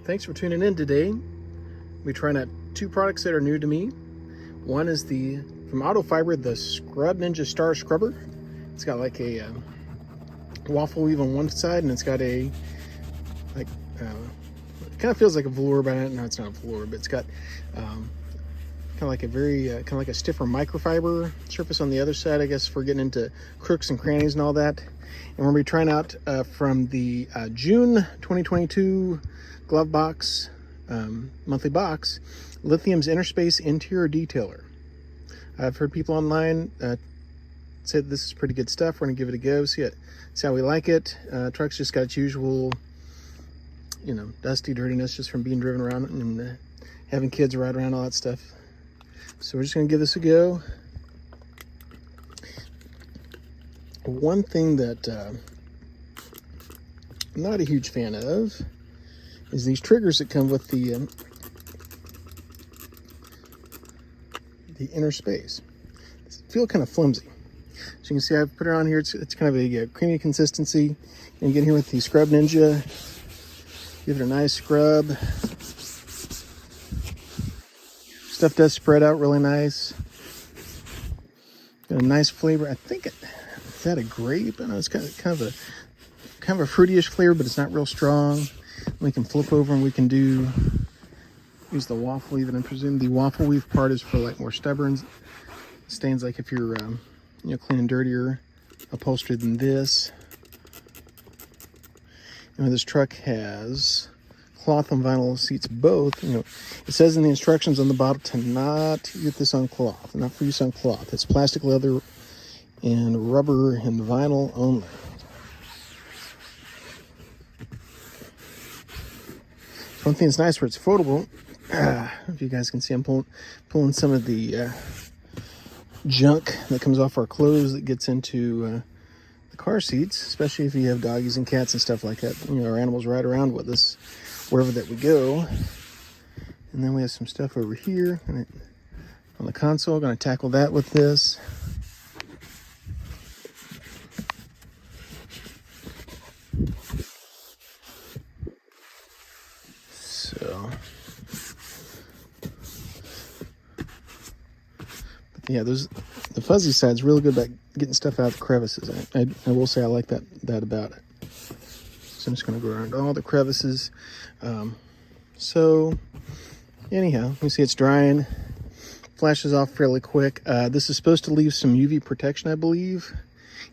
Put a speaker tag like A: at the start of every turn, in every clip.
A: Thanks for tuning in today. We're trying out two products that are new to me. One is from Autofiber, the Scrub Ninja Star Scrubber. It's got like a waffle weave on one side, and it's got a it kind of feels like a velour, but no, it's not a velour, but it's got kind of like a very kind of like a stiffer microfiber surface on the other side, I guess, for getting into crooks and crannies and all that. And we're going to be trying out from the June 2022 GloveBox monthly box, Lithium's Inner Space Interior Detailer. I've heard people online say this is pretty good stuff. We're going to give it a go, see how we like it. Truck's just got its usual, dusty dirtiness just from being driven around and having kids ride around, all that stuff. So we're just going to give this a go. One thing that I'm not a huge fan of is these triggers that come with the inner space. They feel kind of flimsy. So you can see I've put it on here. It's kind of a creamy consistency. And you get here with the Scrub Ninja. Give it a nice scrub. Stuff does spread out really nice. Got a nice flavor. I think is that a grape? I know it's kind of a fruityish flavor, but it's not real strong. We can flip over and we can use the waffle weave, and I presume the waffle weave part is for like more stubborn stains, like if you're cleaning dirtier upholstery than this. And this truck has cloth and vinyl seats both. It says in the instructions on the bottom to not get this on cloth, not for use on cloth. It's plastic, leather, and rubber and vinyl only. One thing that's nice where it's foldable. If you guys can see, I'm pulling some of the junk that comes off our clothes that gets into the car seats, especially if you have doggies and cats and stuff like that. Our animals ride around with us wherever that we go. And then we have some stuff over here on the console. Going to tackle that with this. Yeah, the fuzzy side's really good about getting stuff out of the crevices. I will say I like that about it. So I'm just going to go around all the crevices. So anyhow, you see it's drying. Flashes off fairly quick. This is supposed to leave some UV protection, I believe.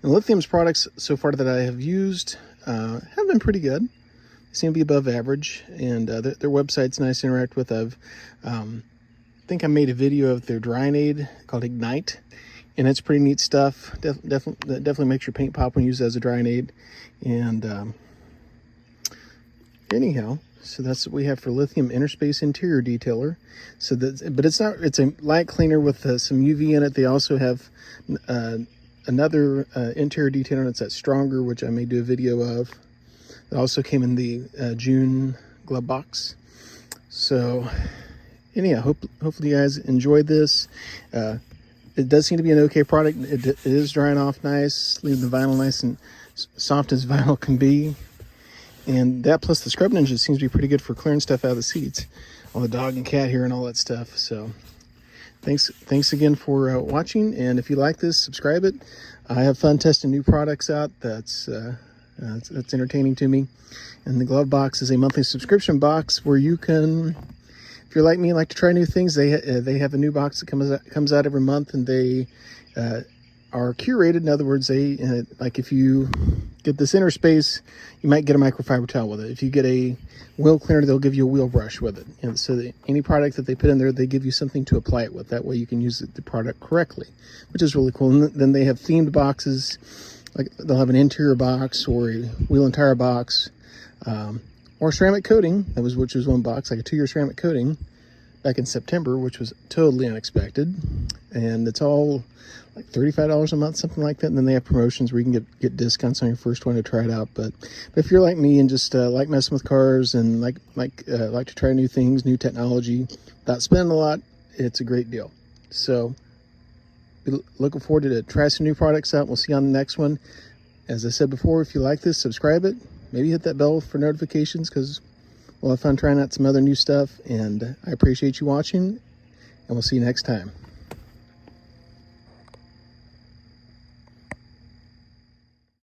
A: And Lithium's products so far that I have used have been pretty good. They seem to be above average, and their website's nice to interact with. I think I made a video of their drying aid called Ignite, and it's pretty neat stuff. Definitely makes your paint pop when you use it as a drying aid. And anyhow, so that's what we have for Lithium Inner Space Interior Detailer. But it's a light cleaner with some UV in it. They also have another interior detailer that's that stronger, which I may do a video of. It also came in the June GloveBox. So anyhow, hopefully you guys enjoyed this. It does seem to be an okay product. It is drying off nice, leaving the vinyl nice and soft as vinyl can be. And that plus the Scrub Ninja seems to be pretty good for clearing stuff out of the seats. All the dog and cat hair and all that stuff. So thanks again for watching. And if you like this, subscribe it. I have fun testing new products out. That's entertaining to me. And the GloveBox is a monthly subscription box where you can, if you're like me and like to try new things, they have a new box that comes out every month, and they are curated. In other words, they like if you get this inner space, you might get a microfiber towel with it. If you get a wheel cleaner, they'll give you a wheel brush with it. And so any product that they put in there, they give you something to apply it with. That way you can use the product correctly, which is really cool. And then they have themed boxes, like they'll have an interior box or a wheel and tire box. Or ceramic coating, which was one box, like a 2-year ceramic coating back in September, which was totally unexpected. And it's all like $35 a month, something like that. And then they have promotions where you can get discounts on your first one to try it out. But if you're like me and just like messing with cars and like to try new things, new technology, without spending a lot, it's a great deal. So looking forward to try some new products out. We'll see you on the next one. As I said before, if you like this, subscribe it. Maybe hit that bell for notifications, because We'll have fun trying out some other new stuff, and I appreciate you watching, and we'll see you next time.